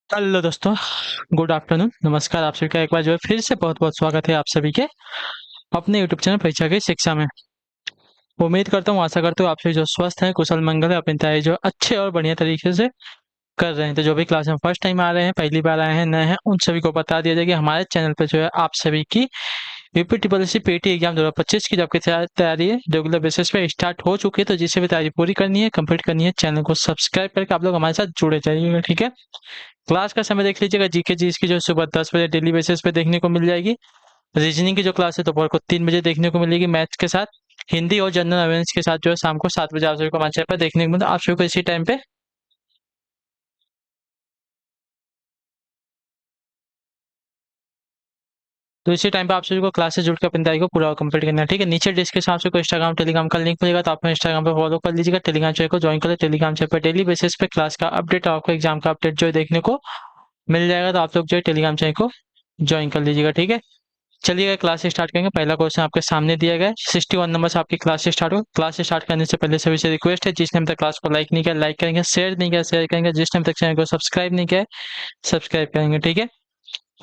Hello दोस्तों। Good afternoon, नमस्कार। आप सभी का एक बार जो है फिर से बहुत बहुत स्वागत है आप सभी के अपने यूट्यूब चैनल परीक्षा की शिक्षा में। उम्मीद करता हूँ, आशा करता हूँ आप सभी जो स्वस्थ हैं, कुशल मंगल है, अपनी तैयारी जो अच्छे और बढ़िया तरीके से कर रहे हैं। तो जो भी क्लास में फर्स्ट टाइम आ रहे हैं, पहली बार आए हैं, नए हैं, उन सभी को बता दिया जाए कि हमारे चैनल पर जो है आप सभी की UP triple S C PT exam 2025 की जो आपकी तैयारी है रेगुलर बेसिस पे स्टार्ट हो चुकी है। तो जिसे भी तैयारी पूरी करनी है, कंप्लीट करनी है, चैनल को सब्सक्राइब करके आप लोग हमारे साथ जुड़े जाइएगा। ठीक है। क्लास का समय देख लीजिएगा, जीके जीएस की जो सुबह 10 बजे डेली बेसिस पे देखने को मिल जाएगी। रीजनिंग की जो क्लास है दोपहर को 3 बजे देखने को मिलेगी मैथ्स के साथ। हिंदी और जनरल अवेयरनेस के साथ जो है शाम को 7 बजे आप सभी को हमारे चैनल पर देखने को मिलता है। आप सभी को इसी टाइम पे आप सभी को क्लास से जुड़ के अपनी तैयारी को पूरा कंप्लीट करना है। ठीक है। नीचे डिस्क्रिप्शन आपसे कोई इंस्टाग्राम टेलीग्राम का लिंक मिलेगा, तो आप इंस्टाग्राम पे फॉलो कर लीजिएगा, टेलीग्राम चैनल को ज्वाइन कर ले। टेलीग्राम चैनल पर डेली बेसिस पे क्लास का अपडेट, आपको एग्जाम का अपडेट जो है देखने को मिल जाएगा। तो आप लोग जो है टेलीग्राम चैनल को ज्वाइन कर लीजिएगा। ठीक है। चलिए क्लास स्टार्ट करेंगे। पहला क्वेश्चन आपके सामने दिया गया है। 61 नंबर से आपकी क्लास स्टार्ट हो। क्लास स्टार्ट करने से पहले सभी से रिक्वेस्ट है, जिसने अभी तक क्लास को लाइक नहीं किया लाइक करेंगे, शेयर नहीं किया शेयर करेंगे, जिसने अभी तक चैनल को सब्सक्राइब नहीं किया सब्सक्राइब करेंगे। ठीक है।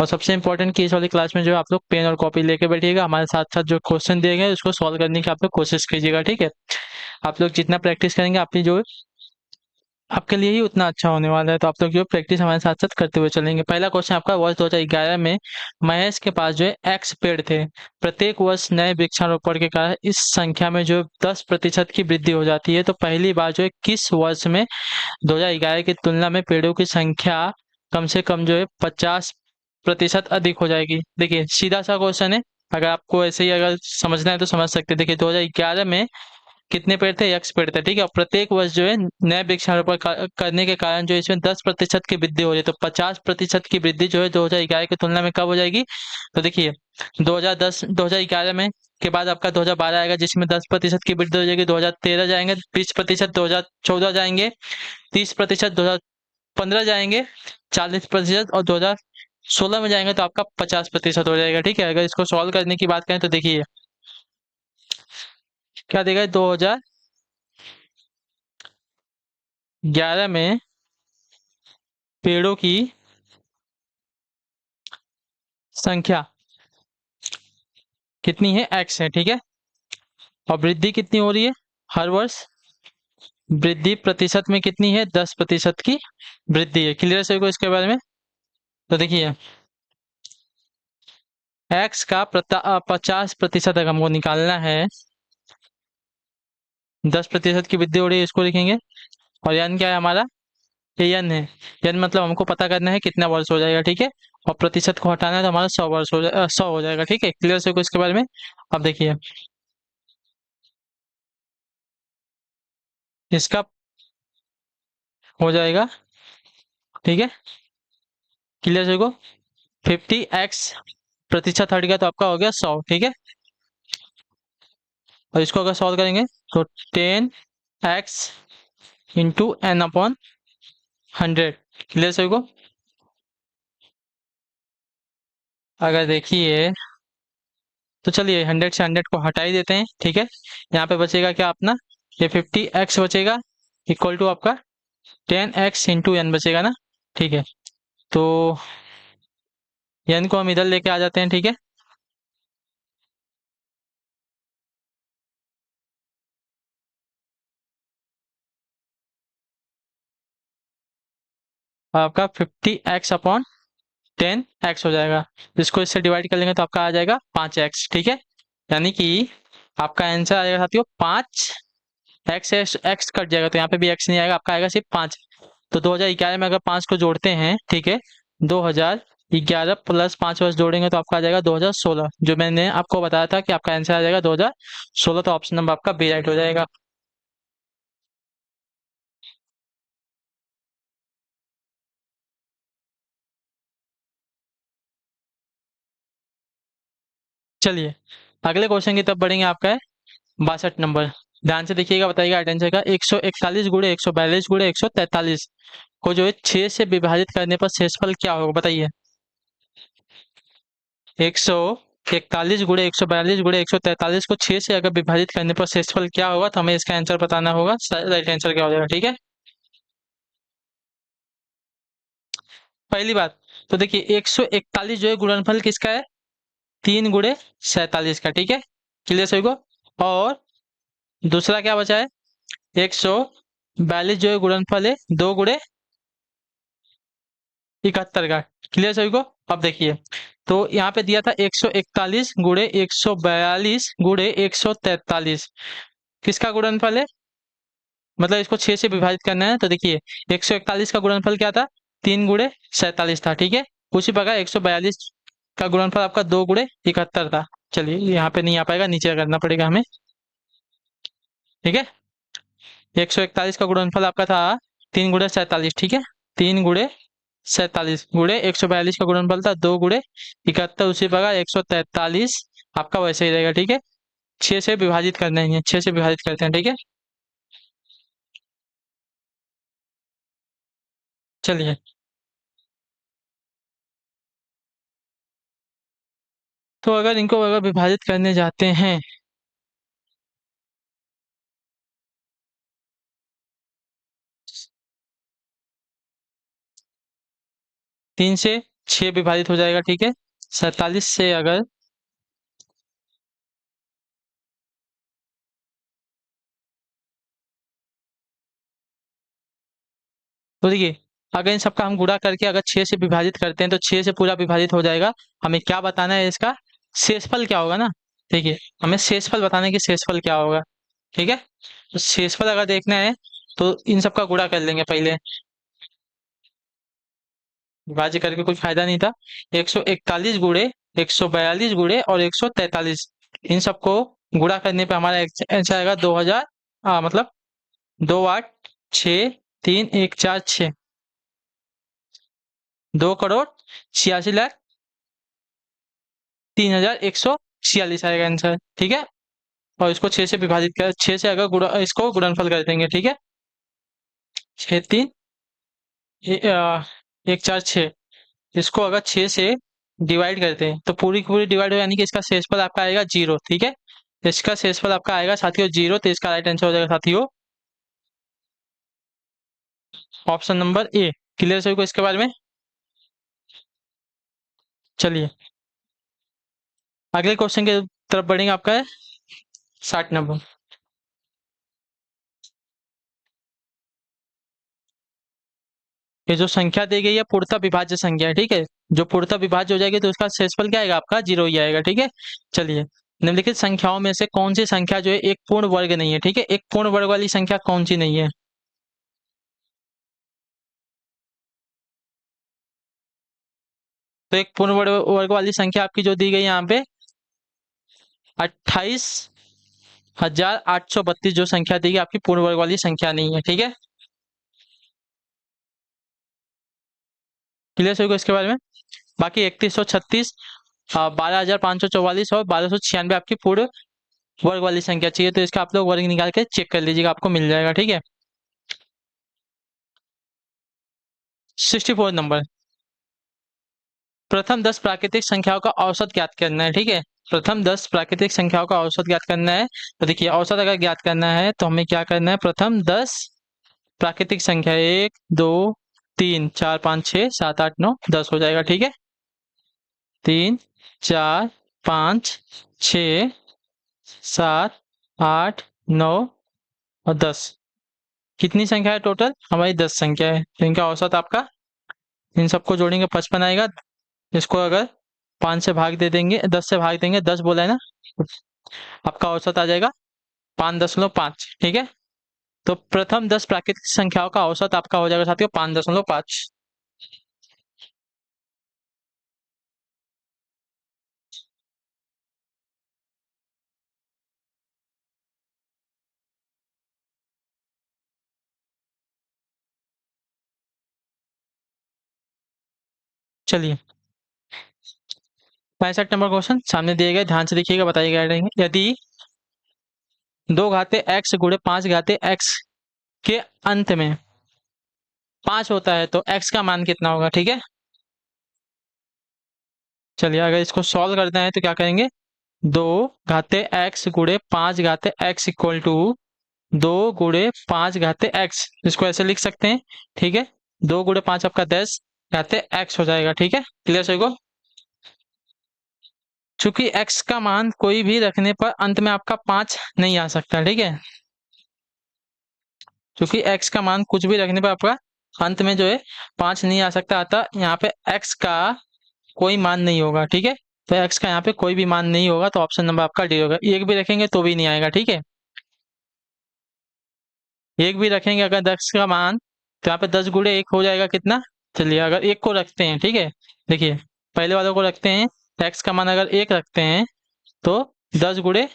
और सबसे इंपॉर्टेंट कि इस वाली क्लास में जो है आप लोग पेन और कॉपी लेके बैठिएगा, हमारे साथ साथ जो क्वेश्चन दिए गए उसको सॉल्व करने की आप लोग कोशिश कीजिएगा। ठीक है। आप लोग जितना प्रैक्टिस करेंगे आपकी जो आपके लिए ही उतना अच्छा होने वाला है। तो आप लोग जो प्रैक्टिस हमारे साथ साथ करते हुए चलेंगे। पहला क्वेश्चन आपका वर्ष 2011 में महेश के पास जो है एक्स पेड़ थे। प्रत्येक वर्ष नए वृक्षारोपण के कारण इस संख्या में जो 10% की वृद्धि हो जाती है। तो पहली बार जो है किस वर्ष में 2011 की तुलना में पेड़ों की संख्या कम से कम जो है 50% अधिक हो जाएगी। देखिए सीधा सा क्वेश्चन है। अगर आपको ऐसे ही अगर समझना है तो समझ सकते हैं। देखिए 2011 में कितने पेड़ थे? एक्स पेड़ थे। ठीक है। और प्रत्येक वर्ष जो है नए वृक्षारोपण करने के कारण जो इसमें 10% की वृद्धि हो रही है। तो 50% की वृद्धि जो है 2011 की तुलना में कब हो जाएगी? तो देखिए 2011 में के बाद आपका 2012 आएगा, जिसमें 10% की वृद्धि हो जाएगी। 2013 जाएंगे 20%, 2014 जाएंगे 30%, 2015 जाएंगे 40%, और 2016 में जाएंगे तो आपका 50% हो जाएगा। ठीक है। अगर इसको सॉल्व करने की बात करें तो देखिए क्या देगा। 2011 में पेड़ों की संख्या कितनी है? एक्स है। ठीक है। और वृद्धि कितनी हो रही है हर वर्ष? वृद्धि प्रतिशत में कितनी है? 10% की वृद्धि है। क्लियर है सभी को इसके बारे में? तो देखिए एक्स का 50% अगर हमको निकालना है, 10% की वृद्धि हो रही है, इसको लिखेंगे। और यन क्या है हमारा? ये यन है। यन मतलब हमको पता करना है कितना वर्ष हो जाएगा। ठीक है। और प्रतिशत को हटाना है तो हमारा 100 वर्ष हो जाएगा, 100 हो जाएगा। ठीक है। क्लियर सभी को इसके बारे में? अब देखिए इसका हो जाएगा। ठीक है। क्लियर सभी को? 50x प्रतिशत हट गया तो आपका हो गया 100। ठीक है। और इसको अगर सॉल्व करेंगे तो 10x into N upon 100। Clear सभी को? अगर देखिए तो चलिए 100 से 100 को हटा ही देते हैं। ठीक है। यहाँ पे बचेगा क्या अपना? ये 50x बचेगा, इक्वल टू आपका 10x इंटू एन बचेगा ना। ठीक है। तो एन को हम इधर लेके आ जाते हैं। ठीक है। आपका 50x अपॉन 10x हो जाएगा। इसको इससे डिवाइड कर लेंगे तो आपका आ जाएगा 5x। ठीक है। यानी कि आपका आंसर आएगा साथियों 5। एक्स कट जाएगा तो यहाँ पे भी एक्स नहीं आएगा, आपका आएगा सिर्फ 5। तो 2011 में अगर 5 को जोड़ते हैं, ठीक है, 2011 प्लस 5 वर्ष जोड़ेंगे तो आपका आ जाएगा 2016, जो मैंने आपको बताया था कि आपका आंसर आ जाएगा 2016। तो ऑप्शन नंबर आपका बी राइट हो जाएगा। चलिए अगले क्वेश्चन की तरफ बढ़ेंगे। आपका है 62 नंबर। ध्यान से देखिएगा, बताइएगा आंसर का। 141 गुणे 142 गुणे 143 को जो है 6 से विभाजित करने पर शेषफल क्या होगा? बताइए। 141 गुणे 142 गुणे 143 को 6 से अगर विभाजित करने पर शेषफल क्या होगा, तो हमें इसका आंसर बताना होगा। राइट आंसर क्या हो जाएगा? ठीक है। पहली बात तो देखिए 141 जो है गुणनफल किसका है, 3 गुणे 47 का, ठीक है, क्लियर सभी को। और दूसरा क्या बचा है, 142 जो है गुणनफल है 2 गुणे 71 का, क्लियर सभी को। अब देखिए तो यहाँ पे दिया था 141 गुणे 142 गुणे 143, किसका गुणनफल है, मतलब इसको 6 से विभाजित करना है। तो देखिए 141 का गुणनफल क्या था, 3 गुणे 47 था, ठीक है। उसी प्रकार 142 का गुणनफल आपका 2 गुणे 71 था। चलिए यहाँ पे नहीं आ पाएगा, नीचे करना पड़ेगा हमें, ठीक है। 141 का गुणनफल आपका था 3 गुणे 47, ठीक है, 3 गुणे 47 गुणे 142 का गुणनफल था 2 गुणे 71, उसी प्रकार 143 आपका वैसे ही रहेगा, ठीक है। 6 से विभाजित करना है, 6 से विभाजित करते हैं, ठीक है। चलिए तो अगर इनको अगर विभाजित करने जाते हैं 3 से 6 विभाजित हो जाएगा, ठीक है। 47 से अगर तो देखिए अगर इन सबका हम गुणा करके अगर 6 से विभाजित करते हैं तो 6 से पूरा विभाजित हो जाएगा। हमें क्या बताना है, इसका शेषफल क्या होगा ना। देखिए हमें शेषफल बताना है कि शेषफल क्या होगा, ठीक है। तो शेषफल अगर देखना है तो इन सबका गुणा कर लेंगे पहले, विभाजित करके कोई फायदा नहीं था। 141 गुणे 142 गुणे और 143, इन सबको गुणा करने पे हमारा आंसर आएगा 2000, मतलब 2,8,6,3,1,4,6, 2,86,03,146 आएगा आंसर, ठीक है। और इसको 6 से विभाजित कर, 6 से अगर गुणा इसको गुणनफल कर देंगे, ठीक है। 6 3 1 4 6, इसको अगर 6 से डिवाइड करते हैं तो पूरी की पूरी डिवाइड हो, यानी कि इसका शेषफल आपका आएगा 0, ठीक है। इसका शेषफल आपका आएगा साथियों 0, तो इसका राइट आंसर हो जाएगा साथियों ऑप्शन नंबर ए। क्लियर सभी को इसके बारे में। चलिए अगले क्वेश्चन के तरफ बढ़ेंगे, आपका है 60 नंबर। ये जो संख्या दी गई है पूर्णतः विभाज्य संख्या है, ठीक है। जो पूर्णतः विभाज्य हो जाएगी तो उसका शेषफल क्या आएगा, आपका 0 ही आएगा, ठीक है। चलिए निम्नलिखित संख्याओं में से कौन सी संख्या जो है एक पूर्ण वर्ग नहीं है, ठीक है। एक पूर्ण वर्ग वाली संख्या कौन सी नहीं है, तो एक पूर्ण वर्ग वाली संख्या आपकी जो दी गई यहाँ पे 28,832 जो संख्या दी गई आपकी पूर्ण वर्ग वाली संख्या नहीं है, ठीक है। क्लियर सभी को इसके बारे में। बाकी 3136, 12,544 और 1296 आपकी पूर्ण वर्ग वाली संख्या चाहिए, तो इसका आप लोग वर्ग निकाल के चेक कर लीजिएगा, आपको मिल जाएगा, ठीक है। 64 नंबर, प्रथम 10 प्राकृतिक संख्याओं का औसत ज्ञात करना है, ठीक है। प्रथम 10 प्राकृतिक संख्याओं का औसत ज्ञात करना है। तो देखिए औसत अगर ज्ञात करना है तो हमें क्या करना है, प्रथम 10 प्राकृतिक संख्या 1 2 3 4 5 6 7 8 9 10 हो जाएगा, ठीक है। 3 4 5 6 7 8 9 और 10, कितनी संख्या है टोटल, हमारी 10 संख्या है, तो इनका औसत आपका इन सबको जोड़ेंगे 55 आएगा। इसको अगर 5 से भाग दे देंगे, 10 से भाग देंगे, 10 बोला है ना, आपका औसत आ जाएगा 5.5, ठीक है। तो प्रथम 10 प्राकृतिक संख्याओं का औसत आपका हो जाएगा साथियों 5.5। चलिए 65 नंबर क्वेश्चन सामने दिए गए, ध्यान से देखिएगा, बताइए गए रहेंगे। यदि 2 घाते x गुणे 5 घाते x के अंत में 5 होता है तो x का मान कितना होगा, ठीक है। चलिए अगर इसको सॉल्व करना है तो क्या करेंगे, 2 घाते x गुणे 5 घाते x इक्वल टू 2 गुणे 5 घाते x, इसको ऐसे लिख सकते हैं, ठीक है। 2 गुणे 5 आपका 10, कहते एक्स हो जाएगा। ठीक है, क्लियर सभी को। चूंकि एक्स का मान कोई भी रखने पर अंत में आपका 5 नहीं आ सकता। ठीक है, क्योंकि एक्स का मान कुछ भी रखने पर आपका अंत में जो है 5 नहीं आ सकता, अतः यहाँ पे एक्स का कोई मान नहीं होगा। ठीक है, तो एक्स का यहाँ पे कोई भी मान नहीं होगा, तो ऑप्शन नंबर आपका डी होगा। एक भी रखेंगे तो भी नहीं आएगा। ठीक है, एक भी रखेंगे अगर 10 का मान, तो यहाँ पे 10 गुणे एक हो जाएगा कितना। चलिए अगर एक को रखते हैं, ठीक है, देखिए पहले वालों को रखते हैं, एक्स का मान अगर एक रखते हैं तो 10 गुणे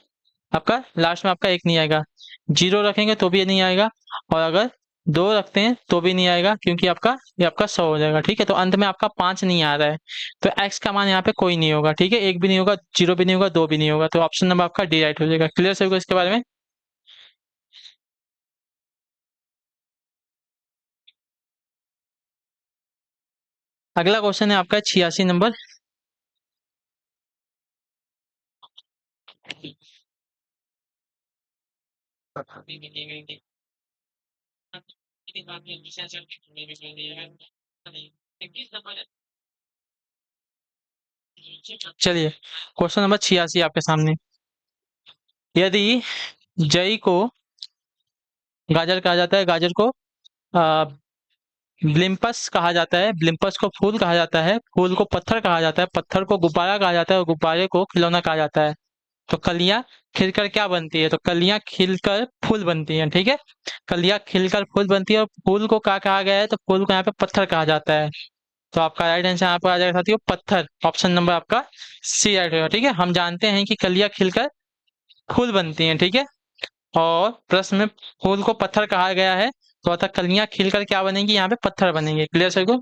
आपका लास्ट में आपका एक नहीं आएगा। जीरो रखेंगे तो भी नहीं आएगा, और अगर दो रखते हैं तो भी नहीं आएगा, क्योंकि आपका ये आपका 100 हो जाएगा। ठीक है, तो अंत में आपका 5 नहीं आ रहा है, तो एक्स का मान यहाँ पे कोई नहीं होगा। ठीक है, एक भी नहीं होगा, जीरो भी नहीं होगा, दो भी नहीं होगा, तो ऑप्शन नंबर आपका डी राइट हो जाएगा। क्लियर सभी को इसके बारे में। अगला क्वेश्चन है आपका 86 नंबर। चलिए क्वेश्चन नंबर 86 आपके सामने। यदि जई को गाजर कहा जाता है, गाजर को ब्लिम्पस कहा जाता है, ब्लिम्पस को फूल कहा जाता है, फूल को पत्थर कहा जाता है, पत्थर को गुब्बारा कहा जाता है, और गुब्बारे को खिलौना कहा जाता है, तो कलियां खिलकर क्या बनती है, तो कलियां खिलकर फूल बनती हैं। ठीक है, कलियां खिलकर फूल बनती है, और फूल को क्या कहा गया है, तो फूल को यहाँ पे पत्थर कहा जाता है, तो आपका राइट आंसर यहाँ पर आ जाएगा साथियों पत्थर। ऑप्शन नंबर आपका सी राइट होगा। ठीक है, हम जानते हैं कि कलियां खिलकर फूल बनती हैं। ठीक है, और प्रश्न में फूल को पत्थर कहा गया है, तो अतः कलियां खिलकर क्या बनेंगी, यहाँ पे पत्थर बनेंगे। क्लियर सर को।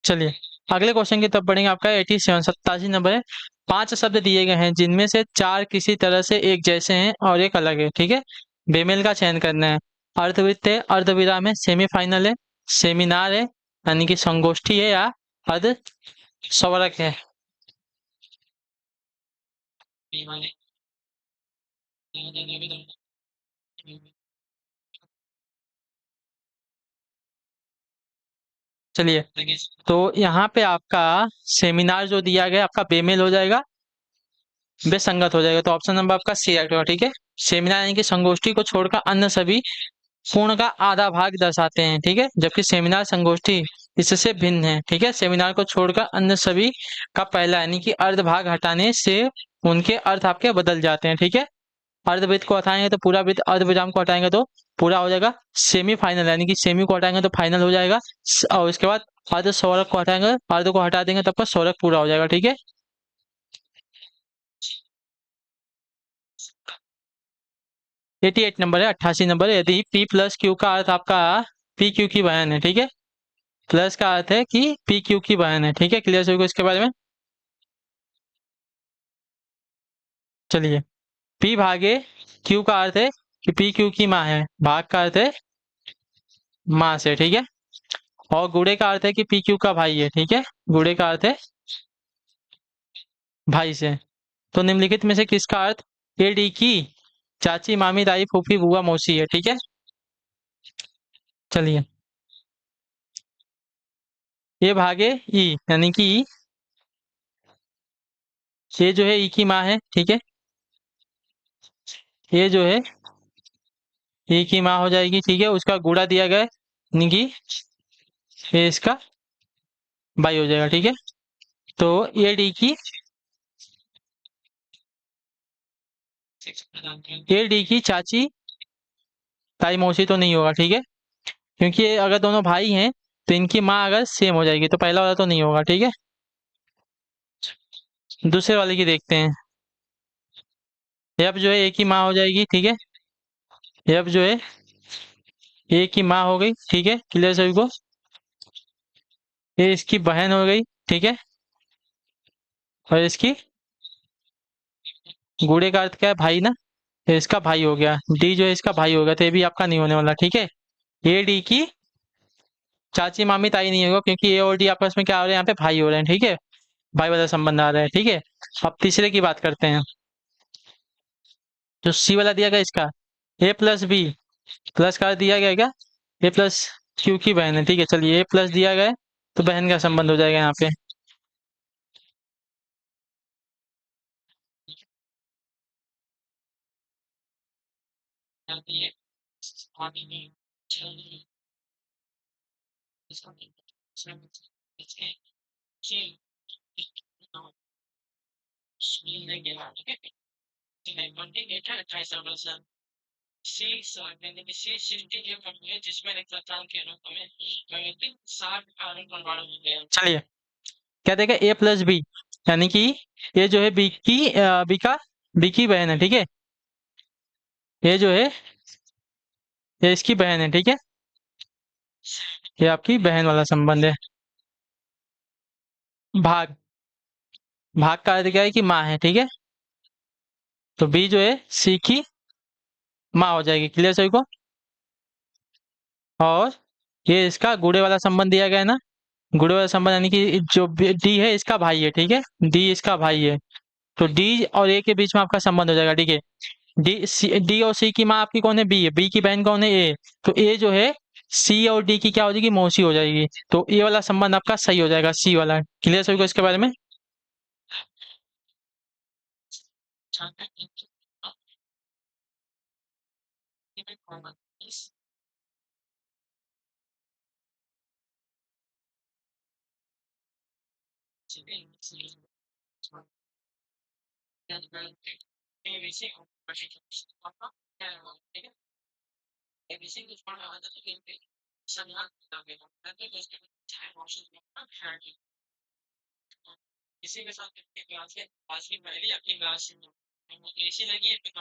चलिए अगले क्वेश्चन की तरफ बढ़ेंगे। आपका 87 87 नंबर है। 5 शब्द दिए गए हैं जिनमें से 4 किसी तरह से एक जैसे हैं और एक अलग है। ठीक है, बेमेल का चयन करना है। अर्धवृत्त है, अर्धविराम है, सेमीफाइनल है, सेमिनार है, यानी कि संगोष्ठी है, या अर्ध स्वरक है। चलिए तो यहाँ पे आपका सेमिनार जो दिया गया आपका बेमेल हो जाएगा, बेसंगत हो जाएगा, तो ऑप्शन नंबर आपका सी राइट होगा। ठीक है, सेमिनार यानी कि संगोष्ठी को छोड़कर अन्य सभी पूर्ण का आधा भाग दर्शाते हैं। ठीक है, जबकि सेमिनार संगोष्ठी इससे भिन्न है। ठीक है, सेमिनार को छोड़कर अन्य सभी का पहला यानी कि अर्ध भाग हटाने से उनके अर्थ आपके बदल जाते हैं। ठीक है, अर्धवृत्त को हटाएंगे तो पूरा वृत्त, अर्धविराम को हटाएंगे तो पूरा हो जाएगा। सेमीफाइनल यानी कि सेमी को हटाएंगे तो फाइनल हो जाएगा, और उसके बाद अर्ध स्वरक को हटाएंगे, अर्ध को हटा देंगे तब पर स्वरक पूरा हो जाएगा। ठीक है, 88 नंबर है, 88 नंबर है। यदि P प्लस क्यू का अर्थ आपका पी क्यू की बहन है। ठीक है, प्लस का अर्थ है कि पी क्यू की बहन है। ठीक है, क्लियर सभी को इसके बारे में। चलिए पी भागे क्यू का अर्थ है कि पी क्यू की माँ है, भाग का अर्थ है माँ से। ठीक है, और गुड़े का अर्थ है कि पी क्यू का भाई है। ठीक है, गुड़े का अर्थ है भाई से। तो निम्नलिखित में से किसका अर्थ ए डी की चाची, मामी, ताई, फूफी, बुआ, मौसी है। ठीक है, चलिए ये भागे ई यानी कि ये जो है ई की माँ है। ठीक है, ये जो है ई की माँ हो जाएगी। ठीक है, उसका गुड़ा दिया गया है यानी कि ये इसका भाई हो जाएगा। ठीक है, तो ए डी की चाची, ताई, मौसी तो नहीं होगा। ठीक है, क्योंकि ये अगर दोनों भाई हैं तो इनकी माँ अगर सेम हो जाएगी, तो पहला वाला तो नहीं होगा। ठीक है, दूसरे वाले की देखते हैं। अब जो है एक ही माँ हो जाएगी। ठीक है, अब जो है एक ही माँ हो गई। ठीक है, क्लियर सभी को। ये इसकी बहन हो गई। ठीक है, और इसकी गुड़े का अर्थ क्या है, भाई ना, ये इसका भाई हो गया। डी जो है इसका भाई हो गया, तो ये भी आपका नहीं होने वाला। ठीक है, ए डी की चाची, मामी, ताई नहीं होगा, क्योंकि ए और डी आपस में क्या हो रहे हैं, यहाँ पे भाई हो रहे हैं। ठीक है, भाई वाला संबंध आ रहा है, ठीक है। अब तीसरे की बात करते हैं। जो सी वाला दिया गया इसका, ए प्लस बी प्लस का दिया गया है क्या, ए प्लस क्यू की बहन है, ठीक है। चलिए ए प्लस दिया गया है, तो बहन का संबंध हो जाएगा यहाँ पे। चलिए, क्या देगा, ए प्लस बी, यानी कि ये जो है बी की बी की बहन है, ठीक है। ये जो है, ये इसकी बहन है, ठीक है। ये आपकी बहन वाला संबंध है। भाग, भाग का अर्थ क्या है कि माँ है, ठीक है। तो बी जो है सी की माँ हो जाएगी, क्लियर सभी को। और ये इसका गुड़े वाला संबंध दिया गया है ना, गुड़े वाला संबंध यानी कि जो डी है इसका भाई है, ठीक है। डी इसका भाई है, तो डी और ए के बीच में आपका संबंध हो जाएगा, ठीक है। डी और सी की माँ आपकी कौन है, बी है। बी की बहन कौन है, ए। तो ए जो है सी और डी की क्या हो जाएगी, मौसी हो जाएगी। तो ए वाला संबंध आपका सही हो जाएगा, सी वाला। क्लियर सभी को इसके बारे में।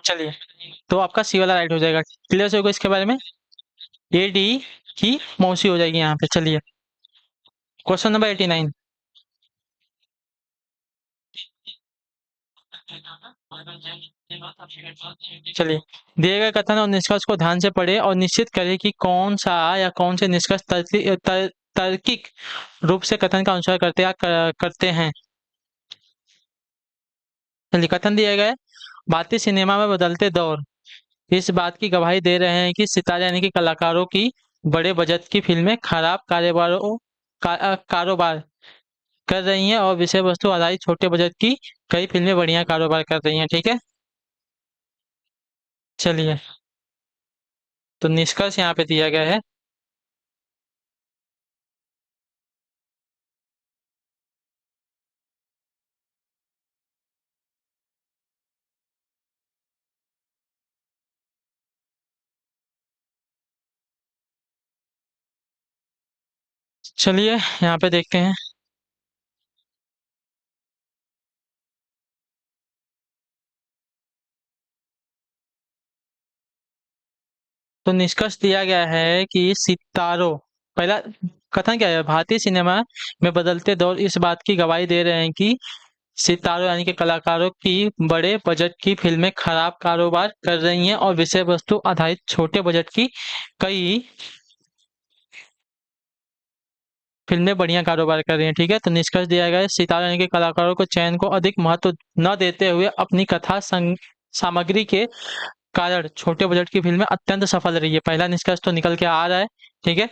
चलिए, तो आपका सी वाला राइट हो जाएगा। क्लियर सभी को इसके बारे में। ए डी की मौसी हो जाएगी यहाँ पे। चलिए, क्वेश्चन नंबर 89। चलिए, दिए गए कथन और निष्कर्ष को ध्यान से पढ़े और निश्चित करें कि कौन सा या कौन से निष्कर्ष तार्किक रूप से कथन का अनुसरण करते हैं। चलिए, कथन दिया गया है, भारतीय सिनेमा में बदलते दौर इस बात की गवाही दे रहे हैं कि सितारे यानी कि कलाकारों की बड़े बजट की फिल्में खराब कारोबार कर रही हैं और विषय वस्तु आधारित छोटे बजट की कई फिल्में बढ़िया कारोबार कर रही हैं, ठीक है। चलिए, तो निष्कर्ष यहाँ पे दिया गया है। चलिए, यहाँ पे देखते हैं। तो निष्कर्ष दिया गया है कि सितारों, पहला कथन क्या है, भारतीय सिनेमा में बदलते दौर इस बात की गवाही दे रहे हैं कि सितारों यानी कि कलाकारों की बड़े बजट की फिल्में खराब कारोबार कर रही हैं और विषय वस्तु आधारित छोटे बजट की कई फिल्में बढ़िया कारोबार कर रही हैं, ठीक है। तो निष्कर्ष दिया गया है, सितारों यानी कि कलाकारों को चयन को अधिक महत्व न देते हुए अपनी कथा सामग्री के कारण छोटे बजट की फिल्में अत्यंत सफल रही है। पहला निष्कर्ष तो निकल के आ रहा है, ठीक है।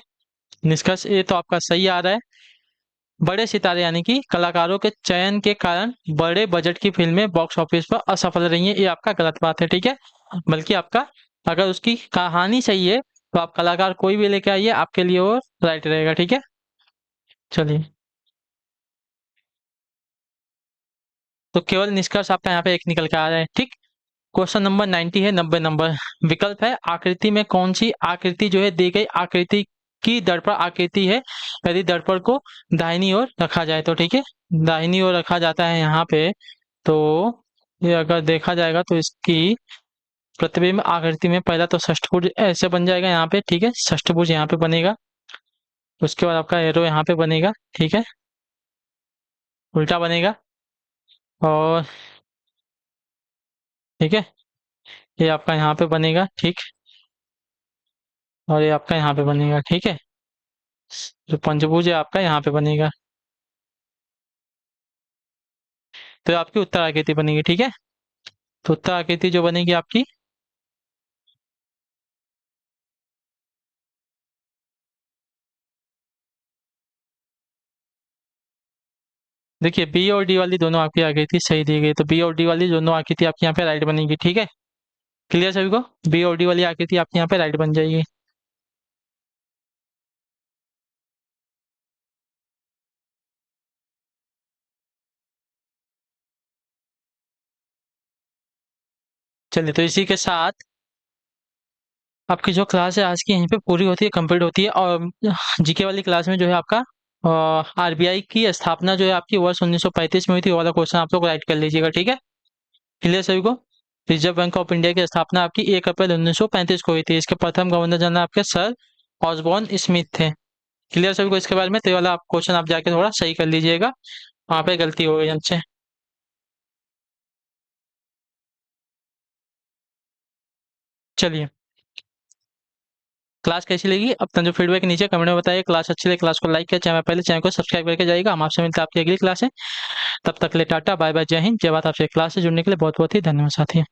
निष्कर्ष ये तो आपका सही आ रहा है। बड़े सितारे यानी कि कलाकारों के चयन के कारण बड़े बजट की फिल्में बॉक्स ऑफिस पर असफल रही हैं, ये आपका गलत बात है, ठीक है। बल्कि आपका, अगर उसकी कहानी सही है तो आप कलाकार कोई भी लेके आइए, आपके लिए वो राइट रहेगा, ठीक है। चलिए, तो केवल निष्कर्ष आपका यहाँ पे एक निकल के आ रहा है, ठीक। क्वेश्चन नंबर 90 है, 90 नंबर। विकल्प है, आकृति में कौन सी आकृति जो है दी गई आकृति की दर्पण आकृति है यदि दर्पण को दाहिनी ओर रखा जाए तो, ठीक है। दाहिनी ओर रखा जाता है यहाँ पे, तो ये अगर देखा जाएगा तो इसकी प्रतिबिंब आकृति में पहला तो षष्ठभुज ऐसे बन जाएगा यहाँ पे, ठीक है। षष्ठभुज यहाँ पे बनेगा, उसके बाद आपका एरो यहाँ पे बनेगा, ठीक है। उल्टा बनेगा, और ठीक है, ये आपका यहाँ पे बनेगा, ठीक। और ये आपका यहाँ पे बनेगा, ठीक है। जो पंचभुज है आपका यहाँ पे बनेगा। तो आपकी उत्तर आकृति बनेगी। ठीक है, तो उत्तर आकृति जो बनेगी आपकी, देखिए बी और डी वाली दोनों आपकी आकृति सही दी गई, तो बी और डी वाली दोनों आकृति आपकी यहाँ पे राइट बनेगी। ठीक है, क्लियर सभी को, बी और डी वाली आकृति आपकी यहाँ पे राइट बन जाएगी। चलिए, तो इसी के साथ आपकी जो क्लास है आज की यहीं पे पूरी होती है, कंप्लीट होती है। और जीके वाली क्लास में जो है आपका आरबीआई की स्थापना जो है आपकी वर्ष 1935 में हुई थी, वो वाला क्वेश्चन आप लोग राइट कर लीजिएगा। ठीक है, क्लियर सभी को। रिजर्व बैंक ऑफ इंडिया की स्थापना आपकी 1 अप्रैल 1935 को हुई थी। इसके प्रथम गवर्नर जनरल आपके सर ऑसबॉर्न स्मिथ थे। क्लियर सभी को इसके बारे में, तो ये वाला क्वेश्चन आप जाके थोड़ा सही कर लीजिएगा, वहाँ पे गलती हो गई हमसे। चलिए, क्लास कैसी लगी अपना जो फीडबैक नीचे कमेंट में बताइए। क्लास अच्छी लगी क्लास को लाइक किया, चैनल पहले चैनल को सब्सक्राइब करके जाइएगा। हम आपसे मिलते हैं आपकी अगली क्लास है, तब तक के लिए टाटा बाय बाय, जय हिंद जय भारत। आपसे क्लास से जुड़ने के लिए बहुत बहुत ही धन्यवाद साथी।